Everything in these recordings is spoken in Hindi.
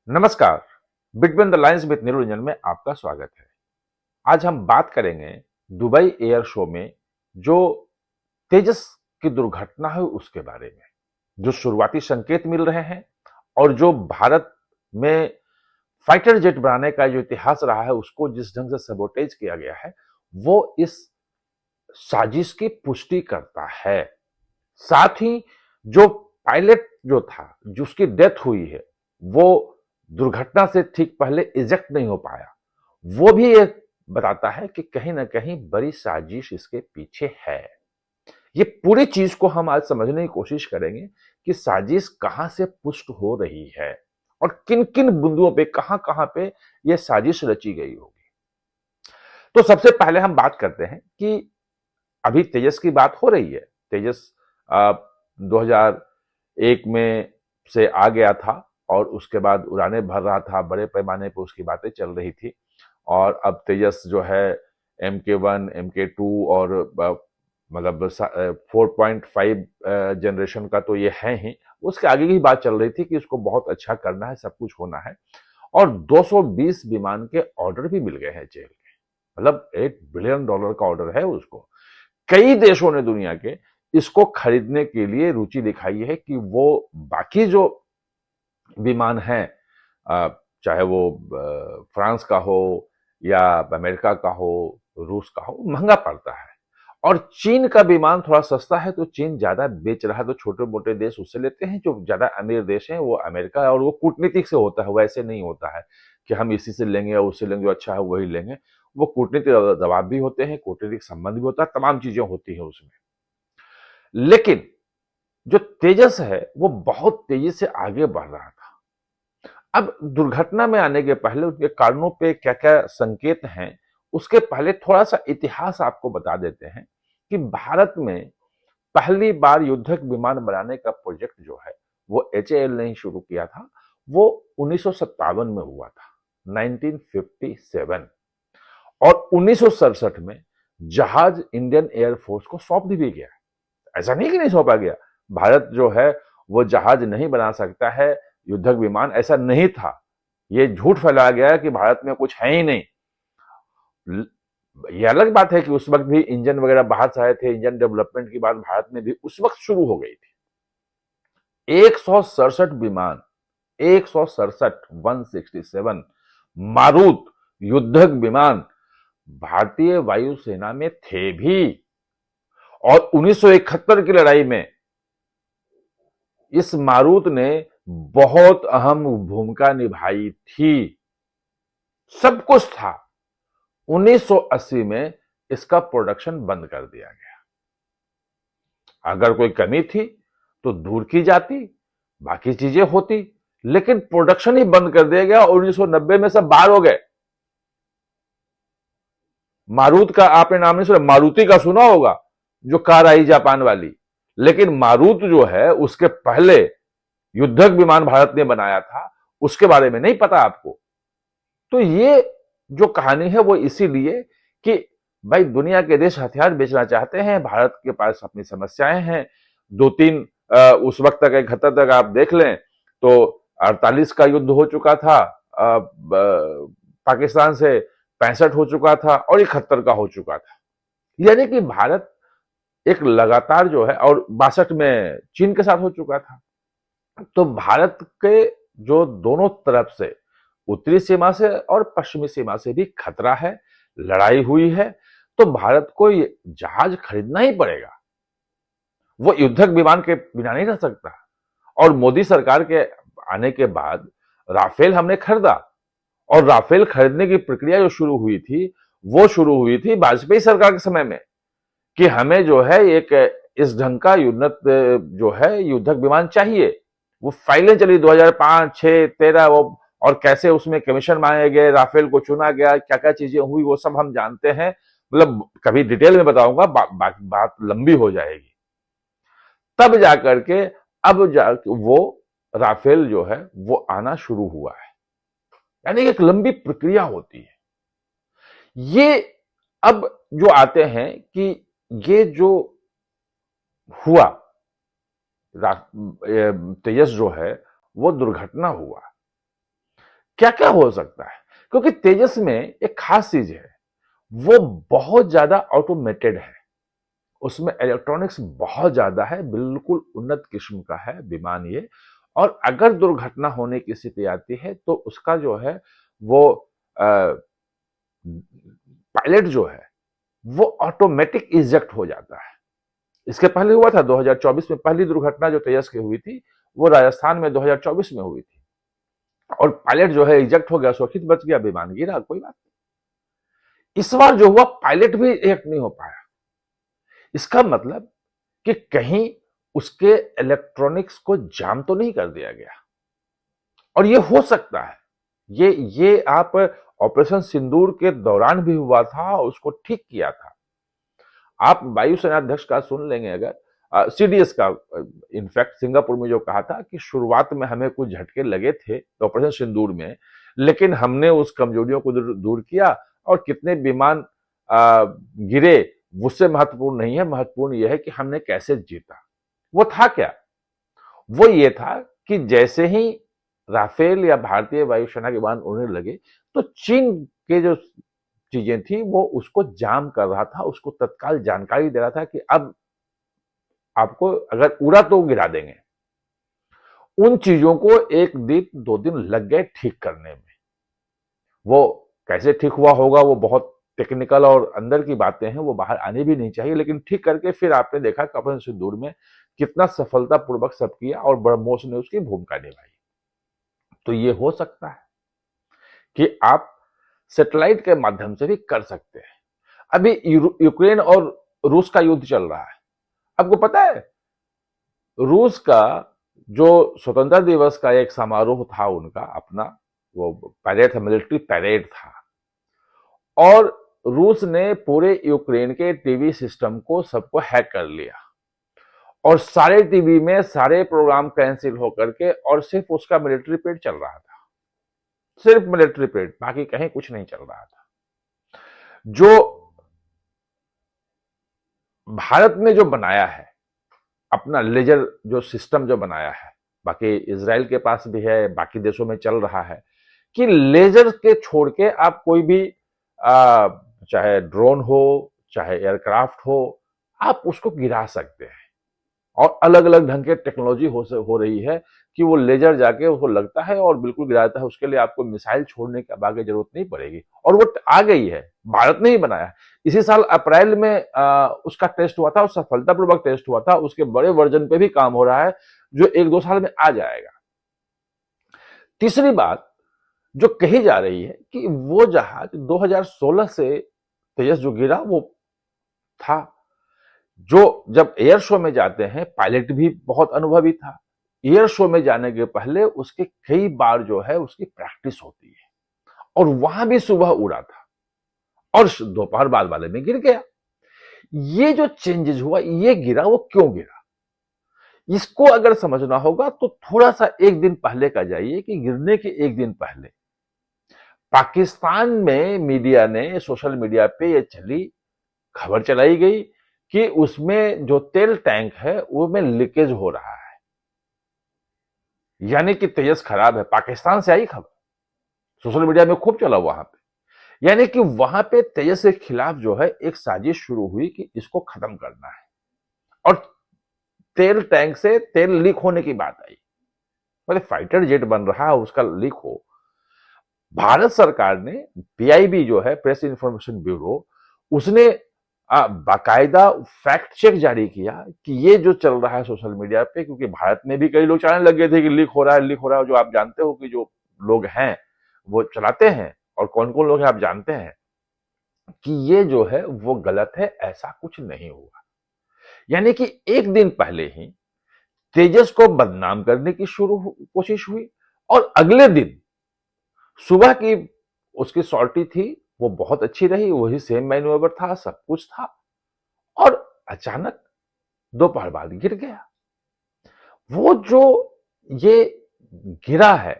नमस्कार। Between the lines with Niranjan में आपका स्वागत है। आज हम बात करेंगे दुबई एयर शो में जो तेजस की दुर्घटना है उसके बारे में, जो शुरुआती संकेत मिल रहे हैं और जो भारत में फाइटर जेट बनाने का जो इतिहास रहा है उसको जिस ढंग से सबोटेज किया गया है वो इस साजिश की पुष्टि करता है। साथ ही जो पायलट जो था, जिसकी डेथ हुई है, वो दुर्घटना से ठीक पहले इजेक्ट नहीं हो पाया, वो भी ये बताता है कि कहीं ना कहीं बड़ी साजिश इसके पीछे है। ये पूरी चीज को हम आज समझने की कोशिश करेंगे कि साजिश कहां से पुष्ट हो रही है और किन किन बिंदुओं पे कहां कहां पे ये साजिश रची गई होगी। तो सबसे पहले हम बात करते हैं कि अभी तेजस की बात हो रही है। तेजस 2001 में से आ गया था और उसके बाद उड़ानें भर रहा था, बड़े पैमाने पर उसकी बातें चल रही थी। और अब तेजस जो है MK1 MK2 और मतलब 4.5 जनरेशन का तो ये है ही। उसके आगे की बात चल रही थी कि इसको बहुत अच्छा करना है, सब कुछ होना है। और 220 विमान के ऑर्डर भी मिल गए हैं जेल के, मतलब $1 बिलियन का ऑर्डर है उसको। कई देशों ने दुनिया के इसको खरीदने के लिए रुचि दिखाई है कि वो बाकी जो विमान हैं, चाहे वो फ्रांस का हो या अमेरिका का हो, रूस का हो, महंगा पड़ता है। और चीन का विमान थोड़ा सस्ता है तो चीन ज्यादा बेच रहा है, तो छोटे मोटे देश उससे लेते हैं। जो ज्यादा अमीर देश हैं वो अमेरिका, और वो कूटनीतिक से होता है, वैसे नहीं होता है कि हम इसी से लेंगे या उससे लेंगे, जो अच्छा है वही लेंगे। वो कूटनीतिक दबाव भी होते हैं, कूटनीतिक संबंध भी होता है, तमाम चीजें होती हैं उसमें। लेकिन जो तेजस है वो बहुत तेजी से आगे बढ़ रहा था। अब दुर्घटना में आने के पहले उसके कारणों पे क्या क्या संकेत हैं, उसके पहले थोड़ा सा इतिहास आपको बता देते हैं कि भारत में पहली बार युद्धक विमान बनाने का प्रोजेक्ट जो है वो HAL ने ही शुरू किया था। वो 1957 में हुआ था, 1957। और 1967 में जहाज इंडियन एयरफोर्स को सौंप भी गया। ऐसा नहीं कि नहीं सौंपा गया। भारत जो है वो जहाज नहीं बना सकता है, युद्धक विमान, ऐसा नहीं था। ये झूठ फैलाया गया कि भारत में कुछ है ही नहीं। ये अलग बात है कि उस वक्त भी इंजन वगैरह बाहर से आए थे, इंजन डेवलपमेंट की बात भारत में भी उस वक्त शुरू हो गई थी। 167 विमान, 167, 167 मारूत युद्धक विमान भारतीय वायुसेना में थे भी। और 1971 की लड़ाई में इस मारूत ने बहुत अहम भूमिका निभाई थी। सब कुछ था। 1980 में इसका प्रोडक्शन बंद कर दिया गया। अगर कोई कमी थी तो दूर की जाती, बाकी चीजें होती, लेकिन प्रोडक्शन ही बंद कर दिया गया और 1990 में सब बाहर हो गए। मारुत का आपने नाम नहीं सुना, मारुति का सुना होगा, जो कार आई जापान वाली। लेकिन मारुत जो है उसके पहले युद्धक विमान भारत ने बनाया था, उसके बारे में नहीं पता आपको। तो ये जो कहानी है वो इसीलिए कि भाई दुनिया के देश हथियार बेचना चाहते हैं, भारत के पास अपनी समस्याएं हैं। दो तीन उस वक्त तक 71 तक आप देख लें तो 48 का युद्ध हो चुका था पाकिस्तान से, 65 हो चुका था और 71 का हो चुका था। यानी कि भारत एक लगातार जो है, और 62 में चीन के साथ हो चुका था। तो भारत के जो दोनों तरफ से, उत्तरी सीमा से और पश्चिमी सीमा से भी खतरा है, लड़ाई हुई है, तो भारत को ये जहाज खरीदना ही पड़ेगा। वो युद्धक विमान के बिना नहीं रह सकता। और मोदी सरकार के आने के बाद राफेल हमने खरीदा। और राफेल खरीदने की प्रक्रिया जो शुरू हुई थी वो शुरू हुई थी वाजपेयी सरकार के समय में, कि हमें जो है एक इस ढंग का उन्नत जो है युद्धक विमान चाहिए। वो फाइलें चली 2005, 6, 13, वो और कैसे उसमें कमीशन मांगे गए, राफेल को चुना गया, क्या क्या चीजें हुई वो सब हम जानते हैं। मतलब कभी डिटेल में बताऊंगा, बात लंबी हो जाएगी। तब जाकर के अब वो राफेल जो है वो आना शुरू हुआ है। यानी एक लंबी प्रक्रिया होती है ये। अब जो आते हैं कि ये जो हुआ, तेजस जो है वो दुर्घटना हुआ, क्या क्या हो सकता है, क्योंकि तेजस में एक खास चीज है, वो बहुत ज्यादा ऑटोमेटेड है, उसमें इलेक्ट्रॉनिक्स बहुत ज्यादा है, बिल्कुल उन्नत किस्म का है विमान ये। और अगर दुर्घटना होने की स्थिति आती है तो उसका जो है वो पायलट जो है वो ऑटोमेटिक इजेक्ट हो जाता है। इसके पहले हुआ था 2024 में, पहली दुर्घटना जो तेजस की हुई थी वो राजस्थान में 2024 में हुई थी, और पायलट जो है इजेक्ट हो गया, सुरक्षित बच गया, विमान गिरा, कोई बात नहीं। इस बार जो हुआ पायलट भी इजेक्ट नहीं हो पाया। इसका मतलब कि कहीं उसके इलेक्ट्रॉनिक्स को जाम तो नहीं कर दिया गया। और ये हो सकता है, ये आप ऑपरेशन सिंदूर के दौरान भी हुआ था, उसको ठीक किया था। आप वायुसेना अध्यक्ष का सुन लेंगे अगर, सीडीएस का, इनफैक्ट सिंगापुर में जो कहा था कि शुरुआत में हमें कुछ झटके लगे थे ऑपरेशन सिंदूर में, लेकिन हमने उस कमजोरियों को दूर किया, और कितने विमान गिरे उससे महत्वपूर्ण नहीं है, महत्वपूर्ण यह है कि हमने कैसे जीता। वो था क्या? वो ये था कि जैसे ही राफेल या भारतीय वायुसेना के विमान उड़ने लगे तो चीन के जो चीजें थी वो उसको जाम कर रहा था, उसको तत्काल जानकारी दे रहा था कि अब आपको अगर उड़ा तो गिरा देंगे। उन चीजों को 1 दिन 2 दिन लग गए ठीक करने में। वो कैसे ठीक हुआ होगा वो बहुत टेक्निकल और अंदर की बातें हैं, वो बाहर आनी भी नहीं चाहिए, लेकिन ठीक करके फिर आपने देखा कि ऑपरेशन सिंदूर में कितना सफलतापूर्वक सब किया और ब्रह्मोस ने उसकी भूमिका निभाई। तो ये हो सकता है कि आप सैटेलाइट के माध्यम से भी कर सकते हैं। अभी यूक्रेन और रूस का युद्ध चल रहा है। आपको पता है रूस का जो स्वतंत्रता दिवस का एक समारोह था उनका अपना, वो पैरेड था, मिलिट्री पैरेड था, और रूस ने पूरे यूक्रेन के टीवी सिस्टम को सबको हैक कर लिया, और सारे टीवी में सारे प्रोग्राम कैंसिल होकर के, और सिर्फ उसका मिलिट्री परेड चल रहा था, सिर्फ मिलिट्री परेड, बाकी कहीं कुछ नहीं चल रहा था। जो भारत ने जो बनाया है अपना लेजर जो सिस्टम जो बनाया है, बाकी इजराइल के पास भी है, बाकी देशों में चल रहा है कि लेजर के छोड़ के आप कोई भी चाहे ड्रोन हो चाहे एयरक्राफ्ट हो, आप उसको गिरा सकते हैं। और अलग अलग ढंग के टेक्नोलॉजी हो रही है कि वो लेजर जाके उसको लगता है और बिल्कुल गिराता है। उसके लिए आपको मिसाइल छोड़ने की अब आगे जरूरत नहीं पड़ेगी, और वो आ गई है, भारत ने ही बनाया। इसी साल अप्रैल में उसका टेस्ट हुआ था और सफलतापूर्वक टेस्ट हुआ था। उसके बड़े वर्जन पे भी काम हो रहा है जो 1-2 साल में आ जाएगा। तीसरी बात जो कही जा रही है कि वो जहाज 2016 से तेजस जो गिरा वो था, जो जब एयर शो में जाते हैं पायलट भी बहुत अनुभवी था, एयर शो में जाने के पहले उसके कई बार जो है उसकी प्रैक्टिस होती है, और वहां भी सुबह उड़ा था और दोपहर बाद वाले में गिर गया। ये जो चेंजेस हुआ, ये गिरा, वो क्यों गिरा, इसको अगर समझना होगा तो थोड़ा सा 1 दिन पहले का जाइए कि गिरने के 1 दिन पहले पाकिस्तान में मीडिया ने, सोशल मीडिया पे ये चली खबर चलाई गई कि उसमें जो तेल टैंक है वो में लीकेज हो रहा है, यानी कि तेजस खराब है। पाकिस्तान से आई खबर, सोशल मीडिया में खूब चला वहां पे, यानी कि वहां पे तेजस के खिलाफ जो है एक साजिश शुरू हुई कि इसको खत्म करना है, और तेल टैंक से तेल लीक होने की बात आई। मतलब फाइटर जेट बन रहा है उसका लीक हो। भारत सरकार ने, पीआईबी जो है प्रेस इंफॉर्मेशन ब्यूरो, उसने बाकायदा फैक्ट चेक जारी किया कि ये जो चल रहा है सोशल मीडिया पे, क्योंकि भारत में भी कई लोग चलाने लगे थे कि लीक हो रहा है, लीक हो रहा है। जो आप जानते हो कि जो लोग हैं वो चलाते हैं, और कौन कौन लोग हैं आप जानते हैं, कि ये जो है वो गलत है, ऐसा कुछ नहीं हुआ। यानी कि 1 दिन पहले ही तेजस को बदनाम करने की कोशिश हुई, और अगले दिन सुबह की उसकी सॉर्टी थी वो बहुत अच्छी रही, वही सेम मैन्यूवर था, सब कुछ था, और अचानक दोपहर बाद गिर गया। वो जो ये गिरा है,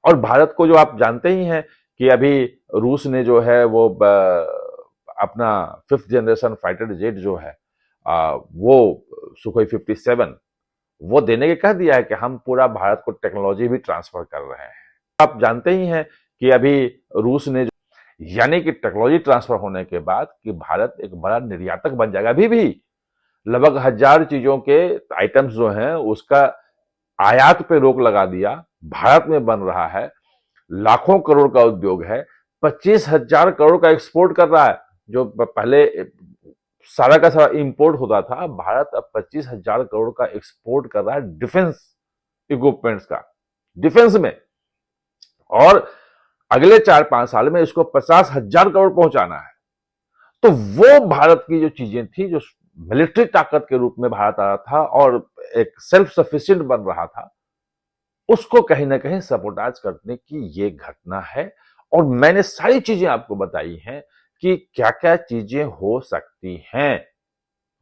और भारत को जो आप जानते ही हैं कि अभी रूस ने जो है वो अपना 5th जनरेशन फाइटर जेट जो है वो सुखोई 57 वो देने के कह दिया है कि हम पूरा भारत को टेक्नोलॉजी भी ट्रांसफर कर रहे हैं। आप जानते ही हैं कि अभी रूस ने यानी कि टेक्नोलॉजी ट्रांसफर होने के बाद कि भारत एक बड़ा निर्यातक बन जाएगा। अभी भी लगभग 1000 चीजों के आइटम्स जो हैं उसका आयात पे रोक लगा दिया, भारत में बन रहा है, लाखों करोड़ का उद्योग है, 25,000 करोड़ का एक्सपोर्ट कर रहा है। जो पहले सारा का सारा इंपोर्ट होता था, भारत अब 25,000 करोड़ का एक्सपोर्ट कर रहा है डिफेंस इक्विपमेंट्स का, डिफेंस में। और अगले 4-5 साल में इसको 50,000 करोड़ पहुंचाना है। तो वो भारत की जो चीजें थी, जो मिलिट्री ताकत के रूप में भारत आ रहा था और एक सेल्फ सफिशिएंट बन रहा था, उसको कहीं ना कहीं सबोटाज करने की ये घटना है। और मैंने सारी चीजें आपको बताई हैं कि क्या क्या चीजें हो सकती हैं।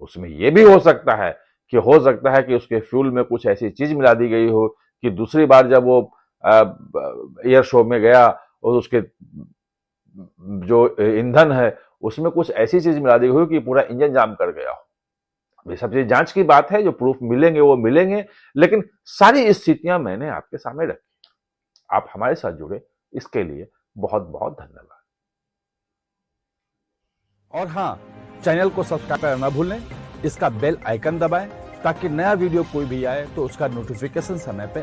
उसमें यह भी हो सकता है कि उसके फ्यूल में कुछ ऐसी चीज मिला दी गई हो कि दूसरी बार जब वो एयर शो में गया और उसके जो ईंधन है उसमें कुछ ऐसी चीज मिला दी गई हो कि पूरा इंजन जाम कर गया हो। ये सब चीज जांच की बात है, जो प्रूफ मिलेंगे वो मिलेंगे, लेकिन सारी स्थितियां मैंने आपके सामने रखी। आप हमारे साथ जुड़े, इसके लिए बहुत बहुत धन्यवाद। और हाँ, चैनल को सब्सक्राइब करना ना भूलें, इसका बेल आइकन दबाएं ताकि नया वीडियो कोई भी आए तो उसका नोटिफिकेशन समय पे